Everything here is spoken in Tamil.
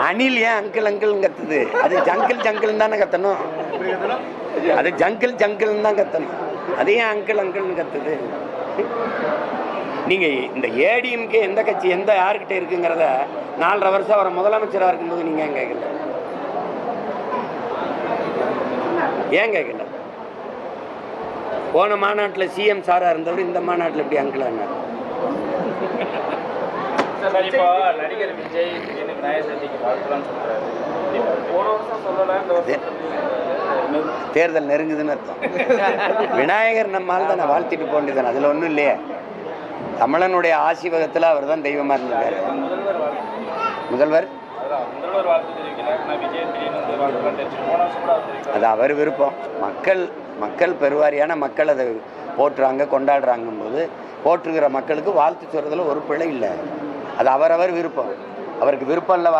அணில் ஏன் அங்கிள் அங்கிள் கத்துது? அது ஜங்கிள் ஜங்கிள் தானே கத்தணும். அது ஜங்கிள் ஜங்கிள் தான் கத்தணும். அது ஏன் அங்கிள் அங்கிள்னு கத்துது? நீங்க இந்த ஏடிஎம்கே எந்த கட்சி எந்த யாருக்கிட்ட இருக்குங்கிறத 4.5 வருஷம் அவரை முதலமைச்சராக இருக்கும்போது நீங்க ஏன் கேட்கல? ஏன் கேட்கல? போன மாநாட்டில் சிஎம் சாரா இருந்தவர் இந்த மாநாட்டில் எப்படி அங்கிள் ஆனார்? நடிகர் விஜய் விநாயகர் சதுர்த்திக்கு வாழ்த்துறான்னு சொல்றாரு. போன வருஷம் சொல்லல, தேர்தல் நெருங்குதுன்னு அர்த்தம். விநாயகர் நம்மால் தான் வாழ்த்திட்டு போண்டிதான், அதில் ஒன்றும் இல்லையே. தமிழனுடைய ஆசீர்வாதத்தில் அவர் தான் தெய்வமாக இருந்திருக்காரு. முதல்வர் அது அவர் விருப்பம். மக்கள் பெருவாரியான மக்கள் அதை போற்றுறாங்க, கொண்டாடுறாங்கும் போது போற்றுகிற மக்களுக்கு வாழ்த்து சொல்றதுல ஒரு பிழை இல்லை. அது அவரவர் விருப்பம். அவருக்கு விருப்பம் இல்லை